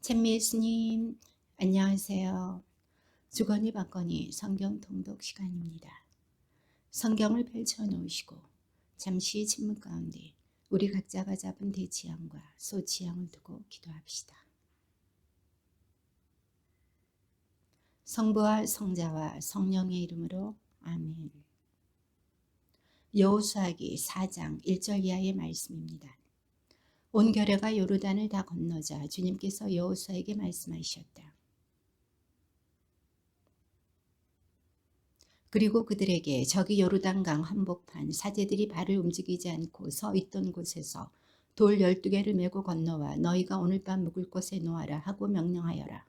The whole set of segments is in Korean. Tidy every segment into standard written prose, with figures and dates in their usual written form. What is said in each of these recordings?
찬미 예수님, 안녕하세요. 주거니 받거니 성경 통독 시간입니다. 성경을 펼쳐 놓으시고 잠시 침묵 가운데 우리 각자가 잡은 대지향과 소지향을 두고 기도합시다. 성부와 성자와 성령의 이름으로 아멘. 여호수아기 4장 1절 이하의 말씀입니다. 온 결회가 요르단을 다 건너자 주님께서 여호수아에게 말씀하셨다. 그리고 그들에게 저기 요르단강 한복판 사제들이 발을 움직이지 않고 서 있던 곳에서 돌 12개를 메고 건너와 너희가 오늘 밤 묵을 곳에 놓아라 하고 명령하여라.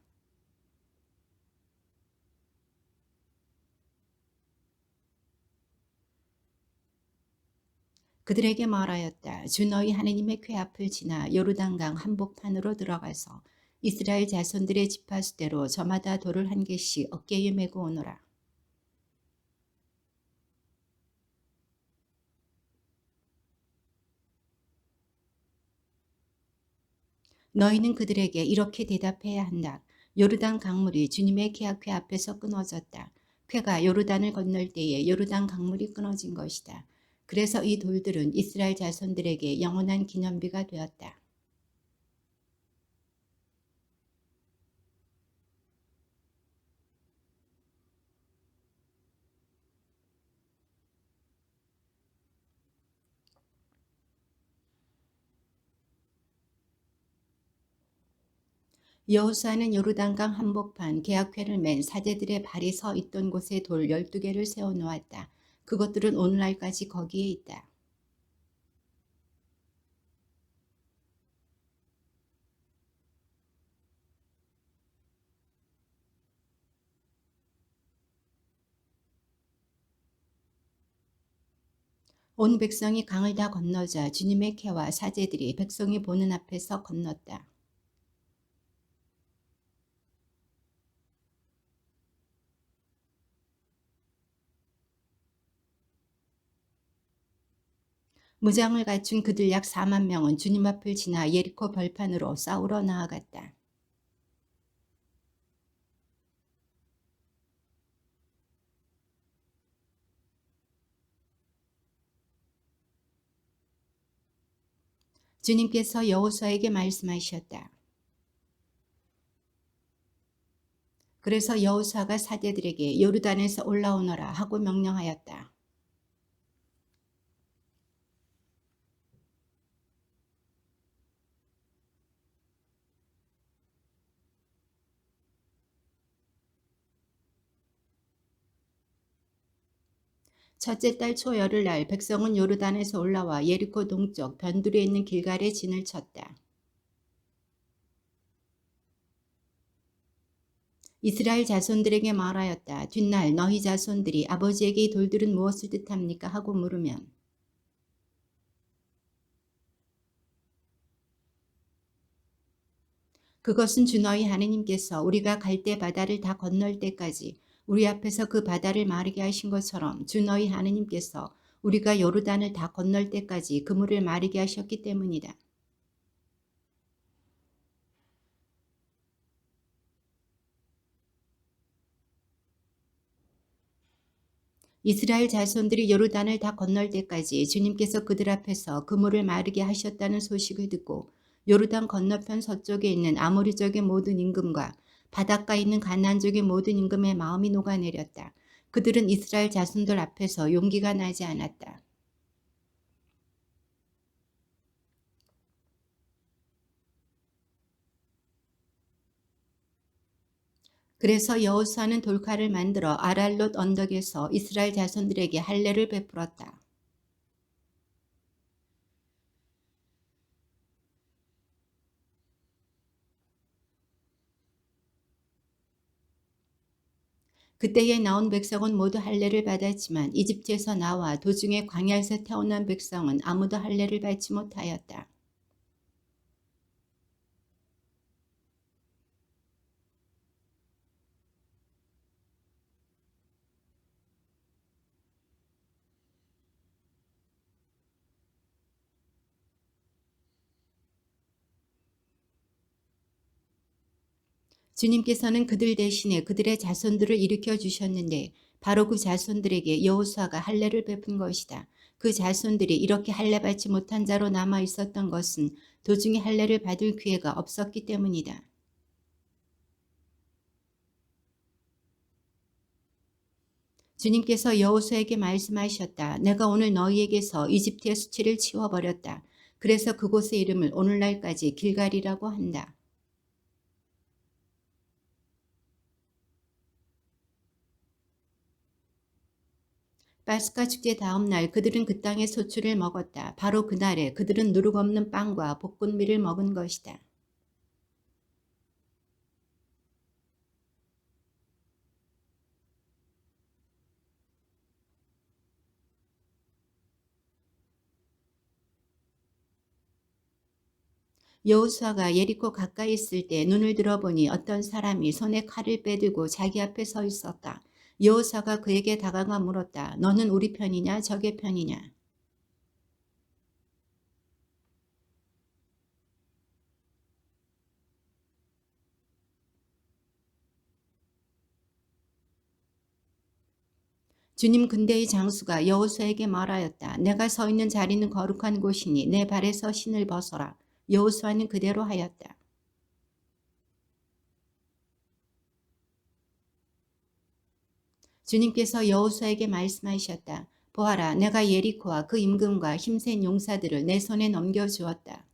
그들에게 말하였다. 주 너희 하나님의 궤 앞을 지나 요르단강 한복판으로 들어가서 이스라엘 자손들의 지파수대로 저마다 돌을 한 개씩 어깨에 메고 오너라. 너희는 그들에게 이렇게 대답해야 한다. 요르단 강물이 주님의 계약궤 앞에서 끊어졌다. 궤가 요르단을 건널 때에 요르단 강물이 끊어진 것이다. 그래서 이 돌들은 이스라엘 자손들에게 영원한 기념비가 되었다. 여호수아는 요르단강 한복판 계약궤를 맨 사제들의 발이 서 있던 곳에 돌 12개를 세워놓았다. 그것들은 오늘날까지 거기에 있다. 온 백성이 강을 다 건너자 주님의 궤와 사제들이 백성이 보는 앞에서 건넜다. 무장을 갖춘 그들 약 4만 명은 주님 앞을 지나 예리코 벌판으로 싸우러 나아갔다. 주님께서 여호수아에게 말씀하셨다. 그래서 여호수아가 사제들에게 요르단에서 올라오너라 하고 명령하였다. 첫째 달 초 열흘날 백성은 요르단에서 올라와 예리코 동쪽 변두리에 있는 길갈에 진을 쳤다. 이스라엘 자손들에게 말하였다. 뒷날 너희 자손들이 아버지에게 이 돌들은 무엇을 뜻합니까? 하고 물으면 그것은 주 너희 하느님께서 우리가 갈대 바다를 다 건널 때까지 우리 앞에서 그 바다를 마르게 하신 것처럼 주 너희 하느님께서 우리가 요르단을 다 건널 때까지 그 물을 마르게 하셨기 때문이다. 이스라엘 자손들이 요르단을 다 건널 때까지 주님께서 그들 앞에서 그 물을 마르게 하셨다는 소식을 듣고 요르단 건너편 서쪽에 있는 아모리족의 모든 임금과 바닷가에 있는 가나안족의 모든 임금의 마음이 녹아내렸다. 그들은 이스라엘 자손들 앞에서 용기가 나지 않았다. 그래서 여호수아는 돌칼을 만들어 아랄롯 언덕에서 이스라엘 자손들에게 할례를 베풀었다. 그때에 나온 백성은 모두 할례를 받았지만 이집트에서 나와 도중에 광야에서 태어난 백성은 아무도 할례를 받지 못하였다. 주님께서는 그들 대신에 그들의 자손들을 일으켜 주셨는데 바로 그 자손들에게 여호수아가 할례를 베푼 것이다. 그 자손들이 이렇게 할례 받지 못한 자로 남아 있었던 것은 도중에 할례를 받을 기회가 없었기 때문이다. 주님께서 여호수아에게 말씀하셨다. 내가 오늘 너희에게서 이집트의 수치를 치워버렸다. 그래서 그곳의 이름을 오늘날까지 길갈이라고 한다. 파스카 축제 다음 날 그들은 그 땅의 소출을 먹었다. 바로 그날에 그들은 누룩 없는 빵과 볶음밀을 먹은 것이다. 여호수아가 예리코 가까이 있을 때 눈을 들어보니 어떤 사람이 손에 칼을 빼들고 자기 앞에 서 있었다. 여호수아가 그에게 다가가 물었다. 너는 우리 편이냐 적의 편이냐? 주님 근대의 장수가 여호수아에게 말하였다. 내가 서 있는 자리는 거룩한 곳이니 내 발에서 신을 벗어라. 여호수아는 그대로 하였다. 주님께서 여호수아에게 말씀하셨다. 보아라, 내가 예리코와 그 임금과 힘센 용사들을 내 손에 넘겨주었다.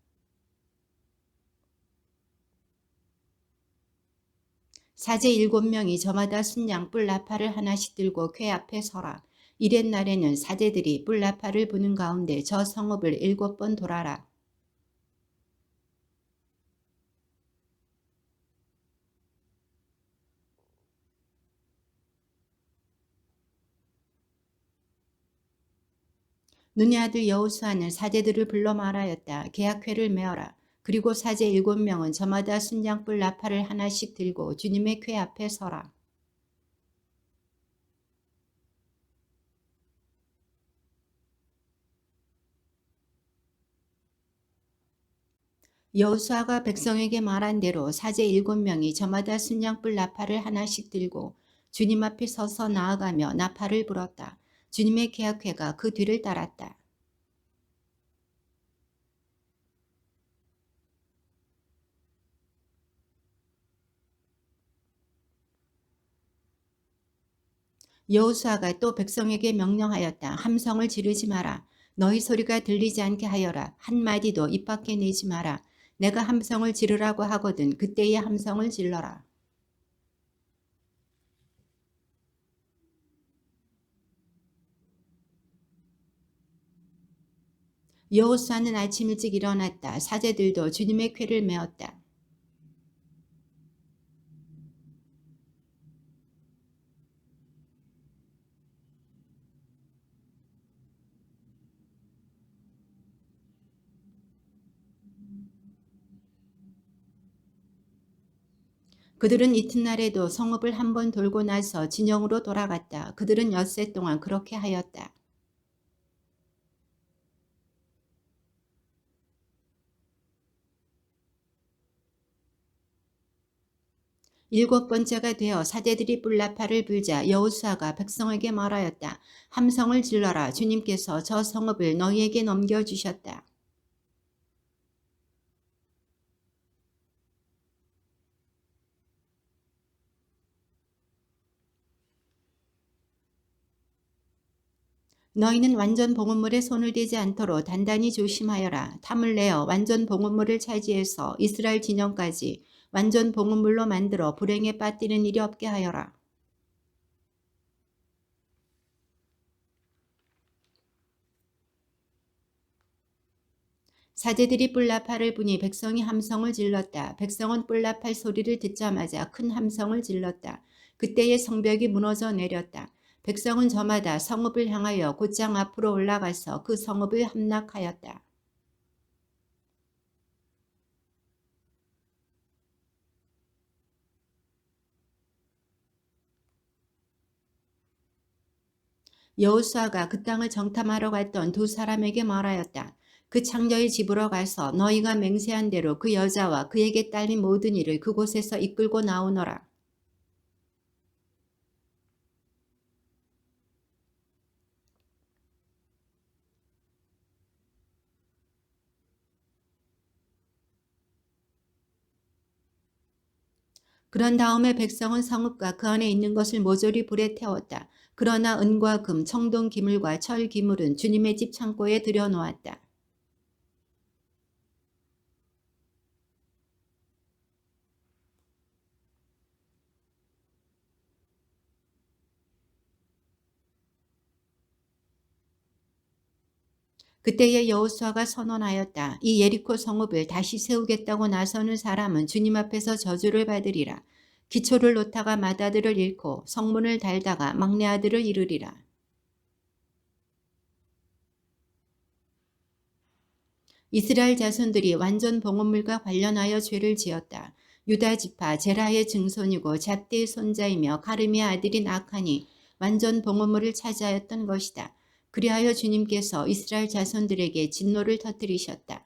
사제 7명이 저마다 순양 뿔 나팔을 하나씩 들고 궤 앞에 서라. 이렛 날에는 사제들이 뿔 나팔을 부는 가운데 저 성읍을 7번 돌아라. 눈의 아들 여호수아는 사제들을 불러 말하였다. 계약궤를 메어라. 그리고 사제 7명은 저마다 순양불 나팔을 하나씩 들고 주님의 궤 앞에 서라. 여호수아가 백성에게 말한 대로 사제 7명이 저마다 순양불 나팔을 하나씩 들고 주님 앞에 서서 나아가며 나팔을 불었다. 주님의 계약궤가 그 뒤를 따랐다. 여호수아가 또 백성에게 명령하였다. 함성을 지르지 마라. 너희 소리가 들리지 않게 하여라. 한마디도 입 밖에 내지 마라. 내가 함성을 지르라고 하거든 그때의 함성을 질러라. 여호수아는 아침 일찍 일어났다. 사제들도 주님의 궤를 메었다. 그들은 이튿날에도 성읍을 한 번 돌고 나서 진영으로 돌아갔다. 그들은 엿새 동안 그렇게 하였다. 7번째가 되어 사제들이 뿔나팔을 불자 여호수아가 백성에게 말하였다. 함성을 질러라. 주님께서 저 성읍을 너희에게 넘겨주셨다. 너희는 완전 봉헌물에 손을 대지 않도록 단단히 조심하여라. 탐을 내어 완전 봉헌물을 차지해서 이스라엘 진영까지 완전 봉헌물로 만들어 불행에 빠뜨리는 일이 없게 하여라. 사제들이 뿔나팔을 부니 백성이 함성을 질렀다. 백성은 뿔나팔 소리를 듣자마자 큰 함성을 질렀다. 그때의 성벽이 무너져 내렸다. 백성은 저마다 성읍을 향하여 곧장 앞으로 올라가서 그 성읍을 함락하였다. 여호수아가 그 땅을 정탐하러 갔던 두 사람에게 말하였다. 그 창녀의 집으로 가서 너희가 맹세한 대로 그 여자와 그에게 딸린 모든 일을 그곳에서 이끌고 나오너라. 그런 다음에 백성은 성읍과 그 안에 있는 것을 모조리 불에 태웠다. 그러나 은과 금, 청동 기물과 철 기물은 주님의 집 창고에 들여놓았다. 그때에 여호수아가 선언하였다. 이 예리코 성읍을 다시 세우겠다고 나서는 사람은 주님 앞에서 저주를 받으리라. 기초를 놓다가 맏아들을 잃고 성문을 달다가 막내 아들을 잃으리라. 이스라엘 자손들이 완전 봉헌물과 관련하여 죄를 지었다. 유다 지파 제라의 증손이고 잡디의 손자이며 가르미의 아들인 아칸이 완전 봉헌물을 차지하였던 것이다. 그리하여 주님께서 이스라엘 자손들에게 진노를 터뜨리셨다.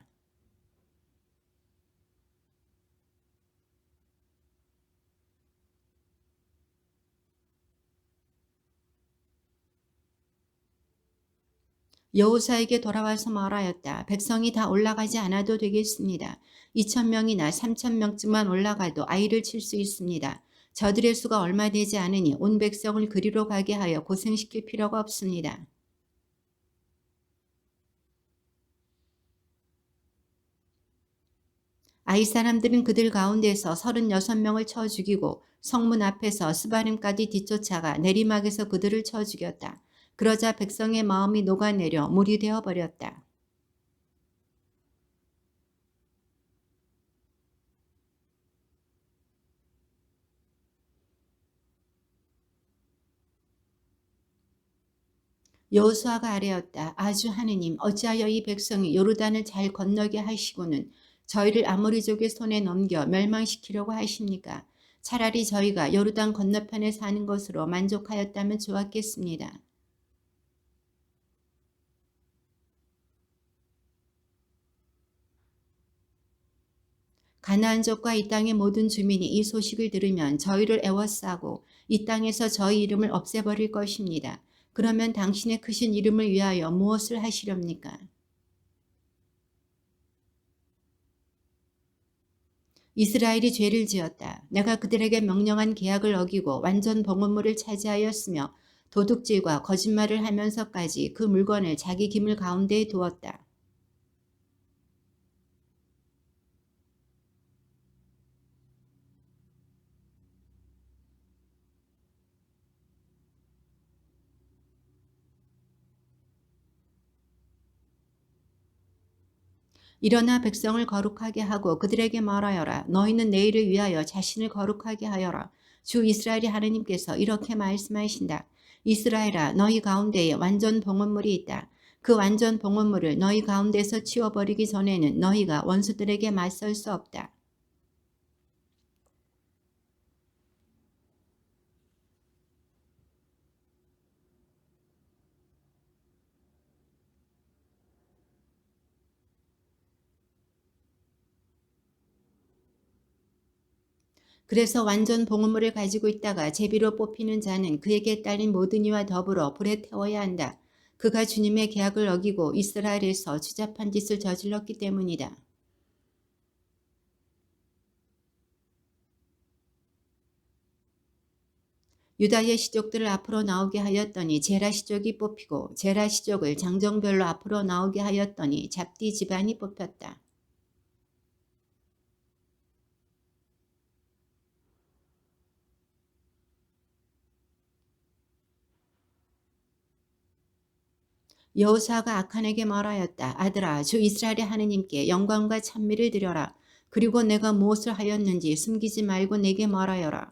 여호사에게 돌아와서 말하였다. 백성이 다 올라가지 않아도 되겠습니다. 2,000명이나 3,000명쯤만 올라가도 아이를 칠 수 있습니다. 저들의 수가 얼마 되지 않으니 온 백성을 그리로 가게 하여 고생시킬 필요가 없습니다. 아이 사람들은 그들 가운데서 36명을 쳐 죽이고 성문 앞에서 스바림까지 뒤쫓아가 내리막에서 그들을 쳐 죽였다. 그러자 백성의 마음이 녹아내려 물이 되어 버렸다. 여호수아가 아뢰었다. 아주 하느님, 어찌하여 이 백성이 요르단을 잘 건너게 하시고는 저희를 아모리족의 손에 넘겨 멸망시키려고 하십니까? 차라리 저희가 요르단 건너편에 사는 것으로 만족하였다면 좋았겠습니다. 가나안족과 이 땅의 모든 주민이 이 소식을 들으면 저희를 애워싸고 이 땅에서 저희 이름을 없애버릴 것입니다. 그러면 당신의 크신 이름을 위하여 무엇을 하시렵니까? 이스라엘이 죄를 지었다. 내가 그들에게 명령한 계약을 어기고 완전 봉헌물을 차지하였으며 도둑질과 거짓말을 하면서까지 그 물건을 자기 기물 가운데에 두었다. 일어나 백성을 거룩하게 하고 그들에게 말하여라. 너희는 내일을 위하여 자신을 거룩하게 하여라. 주 이스라엘의 하느님께서 이렇게 말씀하신다. 이스라엘아, 너희 가운데에 완전 봉헌물이 있다. 그 완전 봉헌물을 너희 가운데서 치워버리기 전에는 너희가 원수들에게 맞설 수 없다. 그래서 완전 봉헌물을 가지고 있다가 제비로 뽑히는 자는 그에게 딸린 모든 이와 더불어 불에 태워야 한다. 그가 주님의 계약을 어기고 이스라엘에서 추잡한 짓을 저질렀기 때문이다. 유다의 시족들을 앞으로 나오게 하였더니 제라 시족이 뽑히고 제라 시족을 장정별로 앞으로 나오게 하였더니 잡디 집안이 뽑혔다. 여호수아가 아칸에게 말하였다. 아들아, 주 이스라엘의 하느님께 영광과 찬미를 드려라. 그리고 내가 무엇을 하였는지 숨기지 말고 내게 말하여라.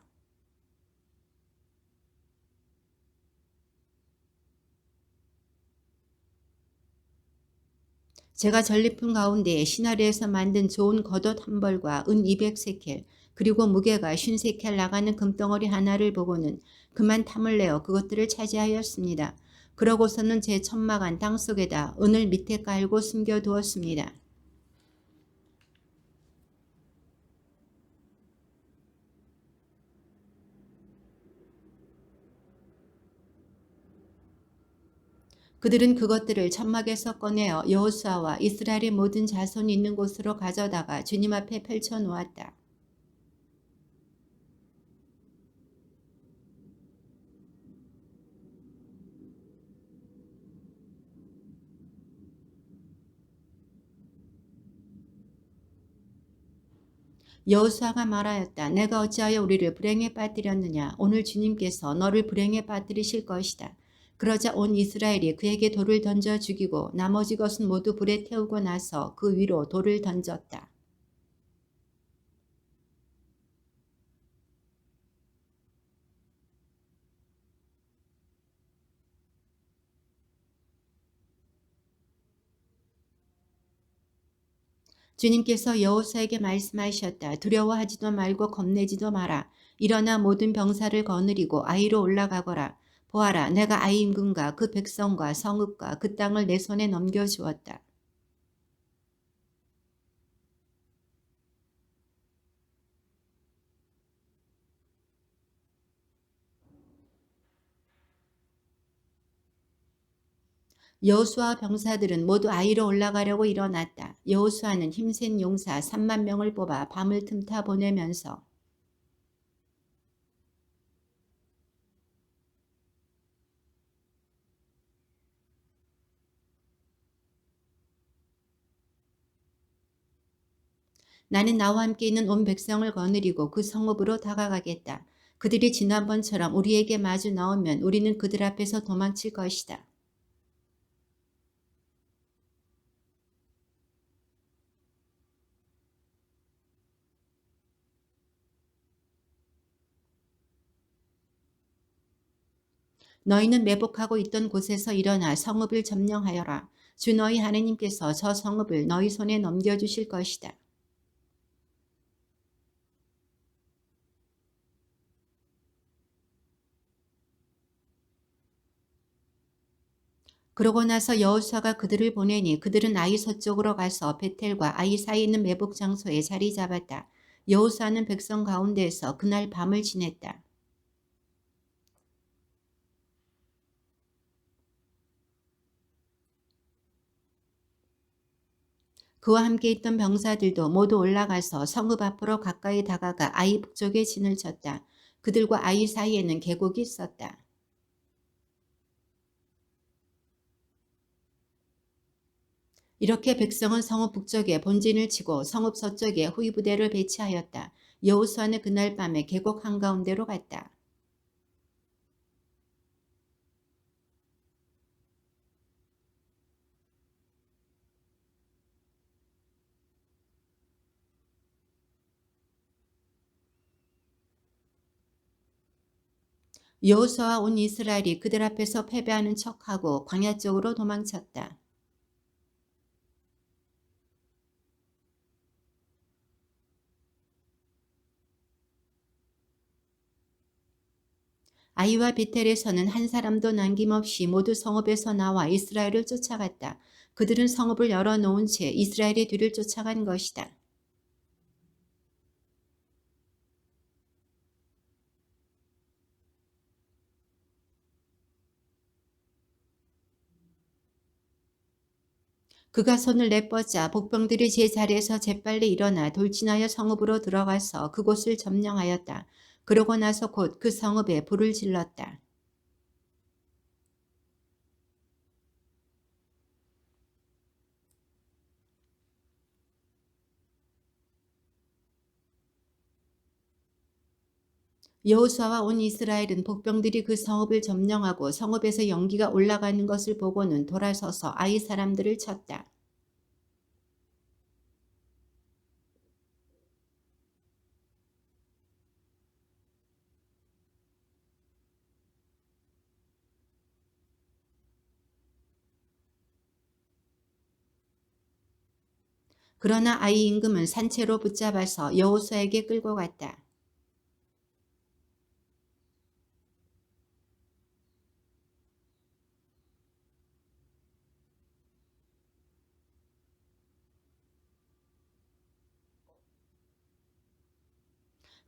제가 전리품 가운데 시나리에서 만든 좋은 겉옷 한 벌과 은 200세켈 그리고 무게가 50세켈 나가는 금덩어리 하나를 보고는 그만 탐을 내어 그것들을 차지하였습니다. 그러고서는 제 천막안 땅속에다 은을 밑에 깔고 숨겨두었습니다. 그들은 그것들을 천막에서 꺼내어 여호수아와 이스라엘의 모든 자손이 있는 곳으로 가져다가 주님 앞에 펼쳐 놓았다. 여호수아가 말하였다. 내가 어찌하여 우리를 불행에 빠뜨렸느냐. 오늘 주님께서 너를 불행에 빠뜨리실 것이다. 그러자 온 이스라엘이 그에게 돌을 던져 죽이고 나머지 것은 모두 불에 태우고 나서 그 위로 돌을 던졌다. 주님께서 여호수아에게 말씀하셨다. 두려워하지도 말고 겁내지도 마라. 일어나 모든 병사를 거느리고 아이로 올라가거라. 보아라, 내가 아이 임금과 그 백성과 성읍과 그 땅을 내 손에 넘겨주었다. 여호수아 병사들은 모두 아이로 올라가려고 일어났다. 여호수아는 힘센 용사 3만 명을 뽑아 밤을 틈타 보내면서 나는 나와 함께 있는 온 백성을 거느리고 그 성읍으로 다가가겠다. 그들이 지난번처럼 우리에게 마주 나오면 우리는 그들 앞에서 도망칠 것이다. 너희는 매복하고 있던 곳에서 일어나 성읍을 점령하여라. 주 너희 하나님께서 저 성읍을 너희 손에 넘겨주실 것이다. 그러고 나서 여호수아가 그들을 보내니 그들은 아이 서쪽으로 가서 베텔과 아이 사이에 있는 매복 장소에 자리 잡았다. 여호수아는 백성 가운데에서 그날 밤을 지냈다. 그와 함께 있던 병사들도 모두 올라가서 성읍 앞으로 가까이 다가가 아이 북쪽에 진을 쳤다. 그들과 아이 사이에는 계곡이 있었다. 이렇게 백성은 성읍 북쪽에 본진을 치고 성읍 서쪽에 후위부대를 배치하였다. 여호수아는 그날 밤에 계곡 한가운데로 갔다. 여호수아와 온 이스라엘이 그들 앞에서 패배하는 척하고 광야 쪽으로 도망쳤다. 아이와 베텔에서는 한 사람도 남김없이 모두 성읍에서 나와 이스라엘을 쫓아갔다. 그들은 성읍을 열어놓은 채 이스라엘의 뒤를 쫓아간 것이다. 그가 손을 내뻗자 복병들이 제 자리에서 재빨리 일어나 돌진하여 성읍으로 들어가서 그곳을 점령하였다. 그러고 나서 곧 그 성읍에 불을 질렀다. 여호수아와 온 이스라엘은 복병들이 그 성읍을 점령하고 성읍에서 연기가 올라가는 것을 보고는 돌아서서 아이 사람들을 쳤다. 그러나 아이 임금은 산채로 붙잡아서 여호수아에게 끌고 갔다.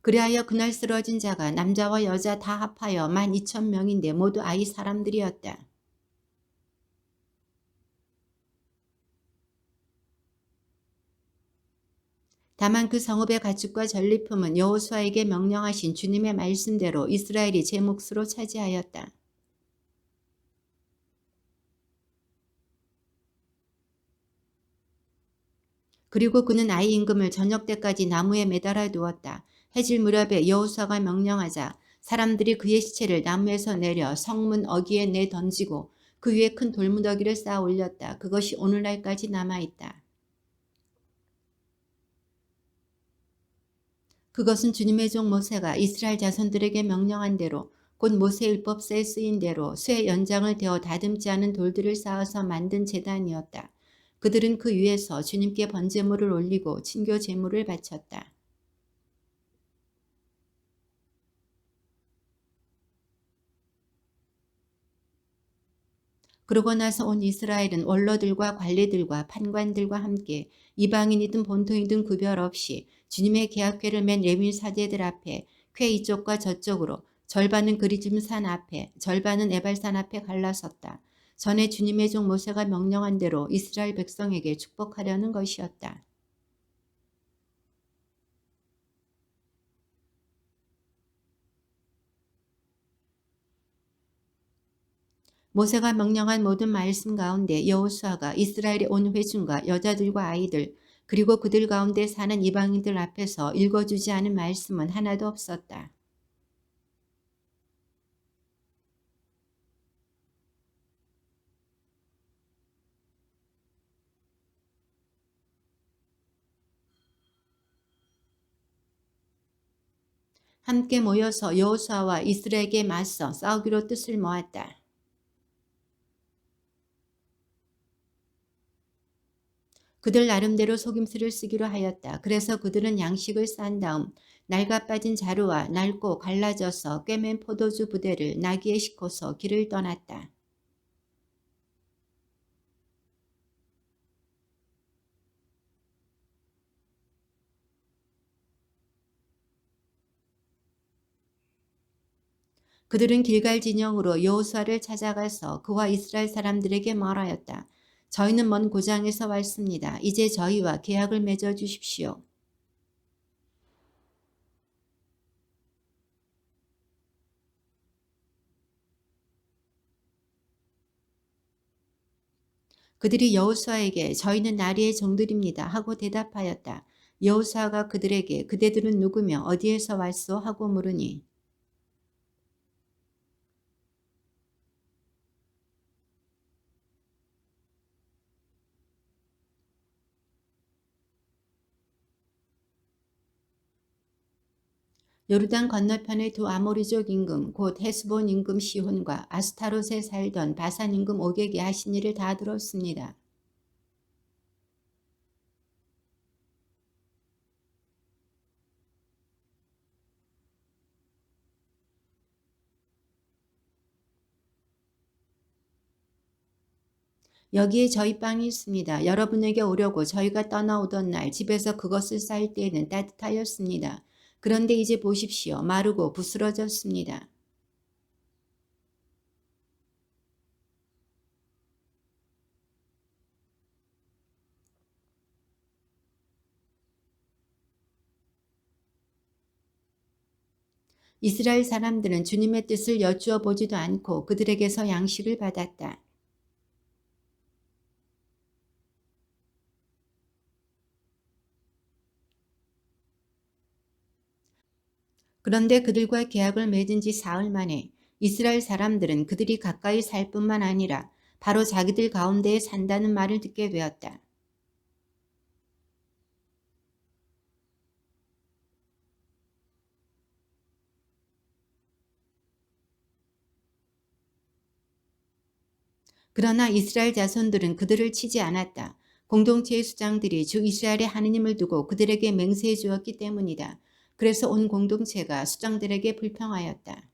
그리하여 그날 쓰러진 자가 남자와 여자 다 합하여 12,000명인데 모두 아이 사람들이었다. 다만 그 성읍의 가축과 전리품은 여호수아에게 명령하신 주님의 말씀대로 이스라엘이 제 몫으로 차지하였다. 그리고 그는 아이 임금을 저녁 때까지 나무에 매달아 두었다. 해질 무렵에 여호수아가 명령하자 사람들이 그의 시체를 나무에서 내려 성문 어귀에 내 던지고 그 위에 큰 돌무더기를 쌓아 올렸다. 그것이 오늘날까지 남아있다. 그것은 주님의 종 모세가 이스라엘 자손들에게 명령한 대로 곧 모세율법서에 쓰인 대로 쇠 연장을 대어 다듬지 않은 돌들을 쌓아서 만든 제단이었다. 그들은 그 위에서 주님께 번제물을 올리고 친교 제물을 바쳤다. 그러고 나서 온 이스라엘은 원로들과 관리들과 판관들과 함께 이방인이든 본토이든 구별 없이 주님의 계약궤를 맨 레위 사제들 앞에 궤 이쪽과 저쪽으로 절반은 그리즘 산 앞에 절반은 에발산 앞에 갈라섰다. 전에 주님의 종 모세가 명령한 대로 이스라엘 백성에게 축복하려는 것이었다. 모세가 명령한 모든 말씀 가운데 여호수아가 이스라엘의 온 회중과 여자들과 아이들 그리고 그들 가운데 사는 이방인들 앞에서 읽어주지 않은 말씀은 하나도 없었다. 함께 모여서 여호수아와 이스라엘에게 맞서 싸우기로 뜻을 모았다. 그들 나름대로 속임수를 쓰기로 하였다. 그래서 그들은 양식을 싼 다음 낡아 빠진 자루와 낡고 갈라져서 꿰맨 포도주 부대를 나귀에 싣고서 길을 떠났다. 그들은 길갈 진영으로 여호수아를 찾아가서 그와 이스라엘 사람들에게 말하였다. 저희는 먼 고장에서 왔습니다. 이제 저희와 계약을 맺어 주십시오. 그들이 여호수아에게 저희는 나리의 종들입니다 하고 대답하였다. 여호수아가 그들에게 그대들은 누구며 어디에서 왔소 하고 물으니 요르단 건너편의 두 아모리족 임금 곧 헤스본 임금 시혼과 아스타롯에 살던 바산 임금 오게게 하신 일을 다 들었습니다. 여기에 저희 빵이 있습니다. 여러분에게 오려고 저희가 떠나오던 날 집에서 그것을 쌓을 때에는 따뜻하였습니다. 그런데 이제 보십시오. 마르고 부스러졌습니다. 이스라엘 사람들은 주님의 뜻을 여쭈어 보지도 않고 그들에게서 양식을 받았다. 그런데 그들과 계약을 맺은 지 사흘 만에 이스라엘 사람들은 그들이 가까이 살 뿐만 아니라 바로 자기들 가운데에 산다는 말을 듣게 되었다. 그러나 이스라엘 자손들은 그들을 치지 않았다. 공동체의 수장들이 주 이스라엘의 하느님을 두고 그들에게 맹세해 주었기 때문이다. 그래서 온 공동체가 수장들에게 불평하였다.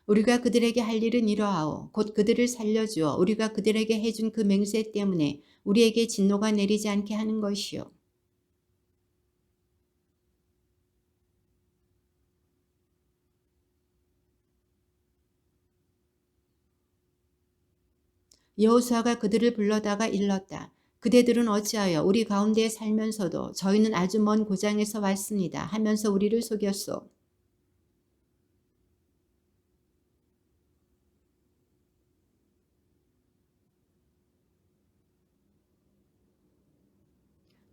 우리가 그들에게 할 일은 이러하오. 곧 그들을 살려주어 우리가 그들에게 해준 그 맹세 때문에 우리에게 진노가 내리지 않게 하는 것이요. 여호수아가 그들을 불러다가 일렀다. 그대들은 어찌하여 우리 가운데에 살면서도 저희는 아주 먼 고장에서 왔습니다 하면서 우리를 속였소.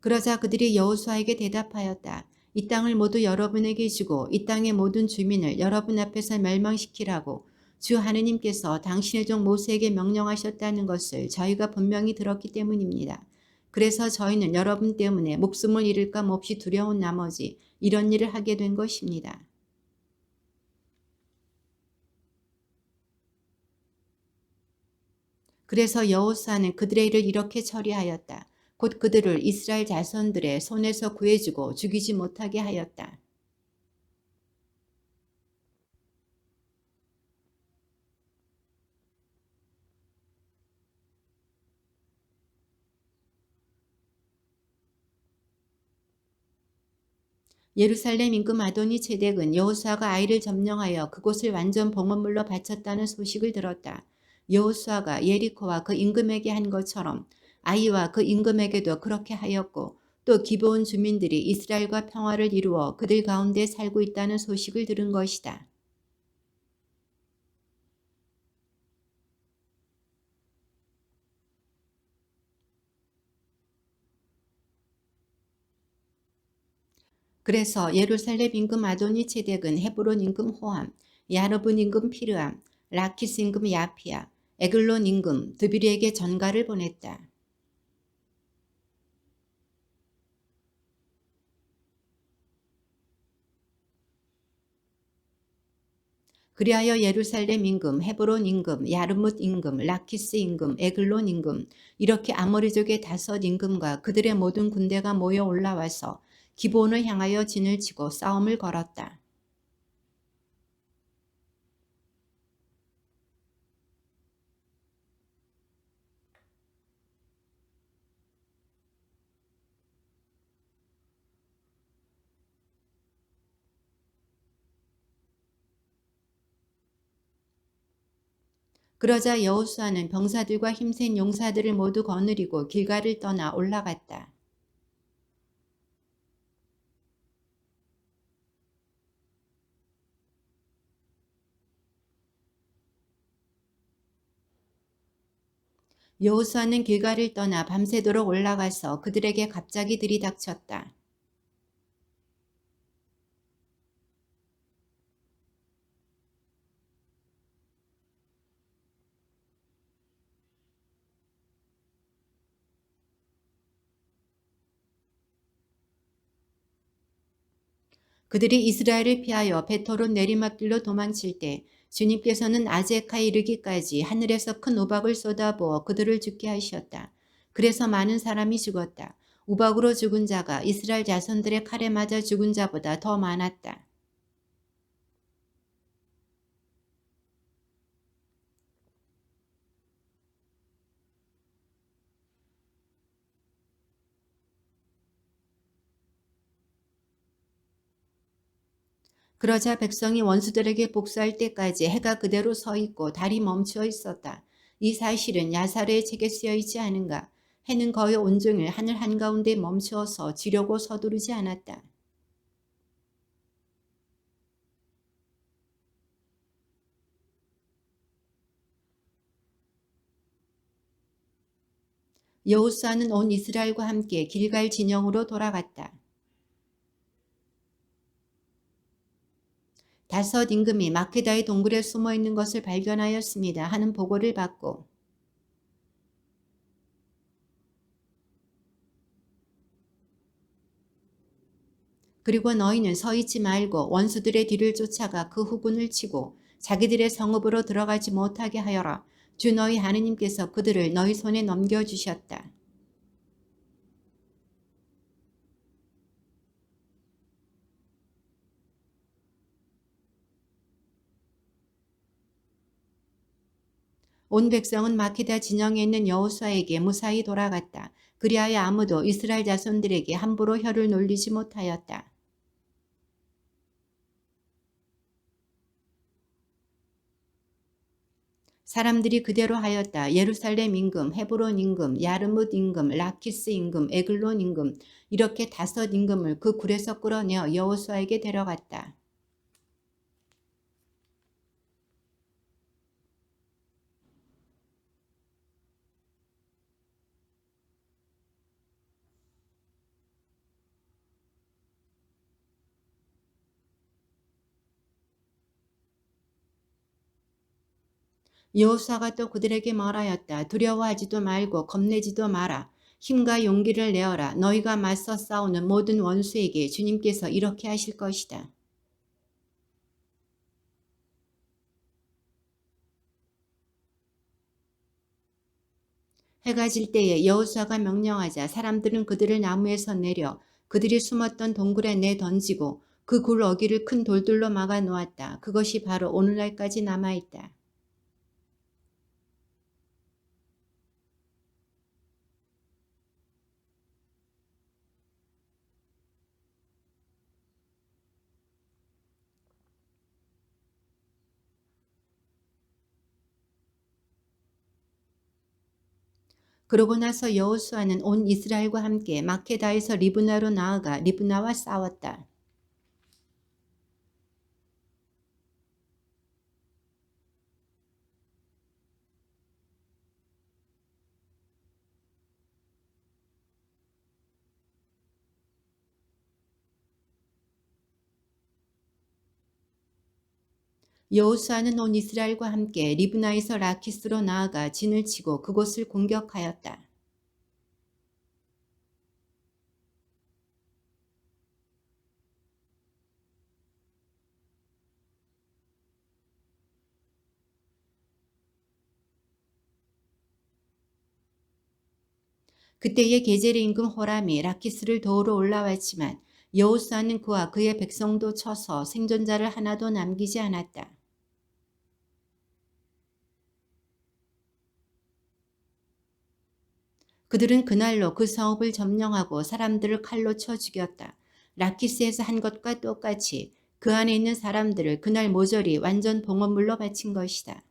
그러자 그들이 여호수아에게 대답하였다. 이 땅을 모두 여러분에게 주고 이 땅의 모든 주민을 여러분 앞에서 멸망시키라고 주 하느님께서 당신의 종 모세에게 명령하셨다는 것을 저희가 분명히 들었기 때문입니다. 그래서 저희는 여러분 때문에 목숨을 잃을까 몹시 두려운 나머지 이런 일을 하게 된 것입니다. 그래서 여호수아는 그들의 일을 이렇게 처리하였다. 곧 그들을 이스라엘 자손들의 손에서 구해주고 죽이지 못하게 하였다. 예루살렘 임금 아도니 체덱은 여호수아가 아이를 점령하여 그곳을 완전 봉헌물로 바쳤다는 소식을 들었다. 여호수아가 예리코와 그 임금에게 한 것처럼 아이와 그 임금에게도 그렇게 하였고 또 기브온 주민들이 이스라엘과 평화를 이루어 그들 가운데 살고 있다는 소식을 들은 것이다. 그래서 예루살렘 임금 아도니 체덱은 헤브론 임금 호함, 야르분 임금 피르암, 라키스 임금 야피아, 에글론 임금 드비리에게 전가를 보냈다. 그리하여 예루살렘 임금, 헤브론 임금, 야르뭇 임금, 라키스 임금, 에글론 임금 이렇게 아모리족의 5 임금과 그들의 모든 군대가 모여 올라와서 기브온을 향하여 진을 치고 싸움을 걸었다. 그러자 여호수아는 병사들과 힘센 용사들을 모두 거느리고 길갈을 떠나 올라갔다. 여호수아는 길갈을 떠나 밤새도록 올라가서 그들에게 갑자기 들이닥쳤다. 그들이 이스라엘을 피하여 베토론 내리막길로 도망칠 때 주님께서는 아제카에 이르기까지 하늘에서 큰 우박을 쏟아부어 그들을 죽게 하셨다. 그래서 많은 사람이 죽었다. 우박으로 죽은 자가 이스라엘 자손들의 칼에 맞아 죽은 자보다 더 많았다. 그러자 백성이 원수들에게 복수할 때까지 해가 그대로 서 있고 달이 멈추어 있었다. 이 사실은 야사르의 책에 쓰여 있지 않은가? 해는 거의 온종일 하늘 한가운데 멈추어서 지려고 서두르지 않았다. 여호수아는 온 이스라엘과 함께 길갈 진영으로 돌아갔다. 5 임금이 마케다의 동굴에 숨어 있는 것을 발견하였습니다 하는 보고를 받고 그리고 너희는 서 있지 말고 원수들의 뒤를 쫓아가 그 후군을 치고 자기들의 성읍으로 들어가지 못하게 하여라. 주 너희 하느님께서 그들을 너희 손에 넘겨주셨다. 온 백성은 마케다 진영에 있는 여호수아에게 무사히 돌아갔다. 그리하여 아무도 이스라엘 자손들에게 함부로 혀를 놀리지 못하였다. 사람들이 그대로 하였다. 예루살렘 임금, 헤브론 임금, 야르뭇 임금, 라키스 임금, 에글론 임금 이렇게 5 임금을 그 굴에서 끌어내어 여호수아에게 데려갔다. 여호수아가 또 그들에게 말하였다. 두려워하지도 말고 겁내지도 마라. 힘과 용기를 내어라. 너희가 맞서 싸우는 모든 원수에게 주님께서 이렇게 하실 것이다. 해가 질 때에 여호수아가 명령하자 사람들은 그들을 나무에서 내려 그들이 숨었던 동굴에 내던지고 그 굴 어귀를 큰 돌들로 막아 놓았다. 그것이 바로 오늘날까지 남아있다. 그러고 나서 여호수아는 온 이스라엘과 함께 마케다에서 리브나로 나아가 리브나와 싸웠다. 여호수아는 온 이스라엘과 함께 리브나에서 라키스로 나아가 진을 치고 그곳을 공격하였다. 그때의 게제리 임금 호람이 라키스를 도우러 올라왔지만 여호수아는 그와 그의 백성도 쳐서 생존자를 하나도 남기지 않았다. 그들은 그날로 그 성읍을 점령하고 사람들을 칼로 쳐 죽였다. 라키스에서 한 것과 똑같이 그 안에 있는 사람들을 그날 모조리 완전 봉헌물로 바친 것이다.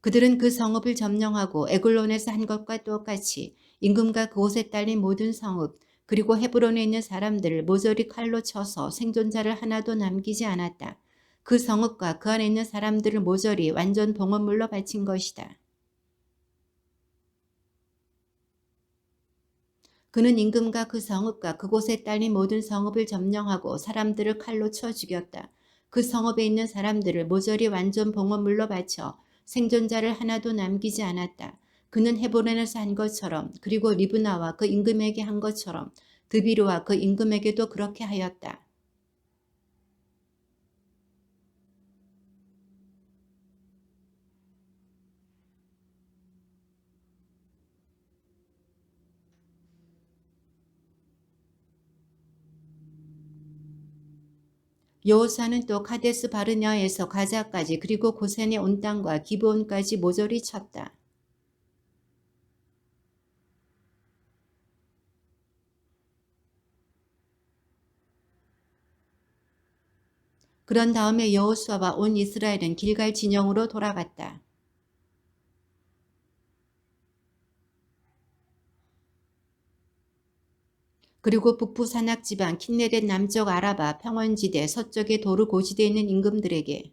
그들은 그 성읍을 점령하고 에글론에서 한 것과 똑같이 임금과 그곳에 딸린 모든 성읍 그리고 헤브론에 있는 사람들을 모조리 칼로 쳐서 생존자를 하나도 남기지 않았다. 그 성읍과 그 안에 있는 사람들을 모조리 완전 봉헌물로 바친 것이다. 그는 임금과 그 성읍과 그곳에 딸린 모든 성읍을 점령하고 사람들을 칼로 쳐 죽였다. 그 성읍에 있는 사람들을 모조리 완전 봉헌물로 바쳐 생존자를 하나도 남기지 않았다. 그는 헤브론에서 한 것처럼 그리고 리브나와 그 임금에게 한 것처럼 드비르와 그 임금에게도 그렇게 하였다. 여호사는 또 카데스 바르냐에서 가자까지 그리고 고센의 온 땅과 기브온까지 모조리 쳤다. 그런 다음에 여호수아와 온 이스라엘은 길갈 진영으로 돌아갔다. 그리고 북부 산악 지방 킨네렛 남쪽 아라바 평원지대 서쪽의 도르 고지대에 있는 임금들에게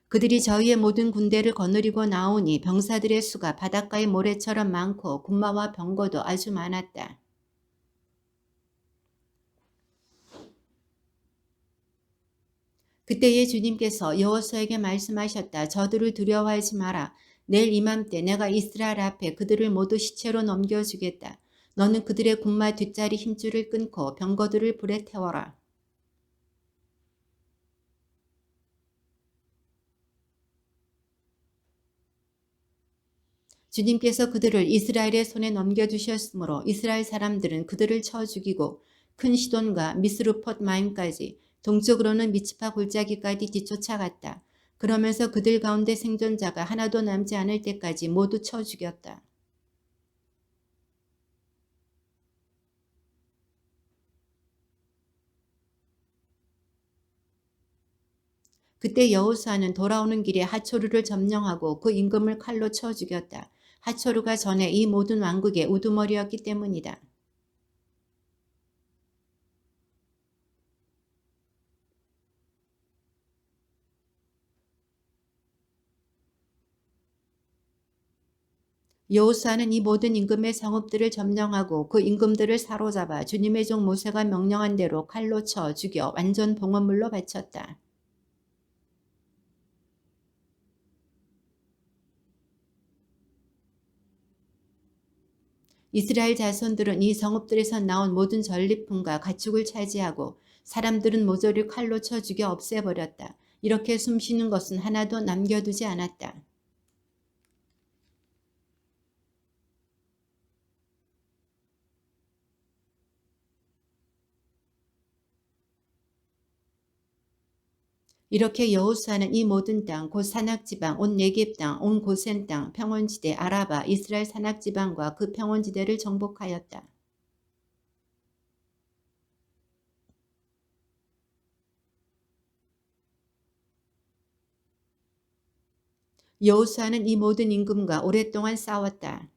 그들이 저희의 모든 군대를 거느리고 나오니 병사들의 수가 바닷가의 모래처럼 많고 군마와 병거도 아주 많았다. 그때에 주님께서 여호수아에게 말씀하셨다. 저들을 두려워하지 마라. 내일 이맘때 내가 이스라엘 앞에 그들을 모두 시체로 넘겨주겠다. 너는 그들의 군마 뒷자리 힘줄을 끊고 병거들을 불에 태워라. 주님께서 그들을 이스라엘의 손에 넘겨주셨으므로 이스라엘 사람들은 그들을 쳐 죽이고 큰 시돈과 미스루폿 마임까지 동쪽으로는 미츠파 골짜기까지 뒤쫓아갔다. 그러면서 그들 가운데 생존자가 하나도 남지 않을 때까지 모두 쳐 죽였다. 그때 여호수아는 돌아오는 길에 하초르를 점령하고 그 임금을 칼로 쳐 죽였다. 하초르가 전에 이 모든 왕국의 우두머리였기 때문이다. 여호수아는 이 모든 임금의 성읍들을 점령하고 그 임금들을 사로잡아 주님의 종 모세가 명령한 대로 칼로 쳐 죽여 완전 봉헌물로 바쳤다. 이스라엘 자손들은 이 성읍들에서 나온 모든 전리품과 가축을 차지하고 사람들은 모조리 칼로 쳐 죽여 없애버렸다. 이렇게 숨쉬는 것은 하나도 남겨두지 않았다. 이렇게 여호수아는 이 모든 땅, 곧 산악지방, 온 네겝 땅, 온 고센 땅, 평원지대, 아라바, 이스라엘 산악지방과 그 평원지대를 정복하였다. 여호수아는 이 모든 임금과 오랫동안 싸웠다.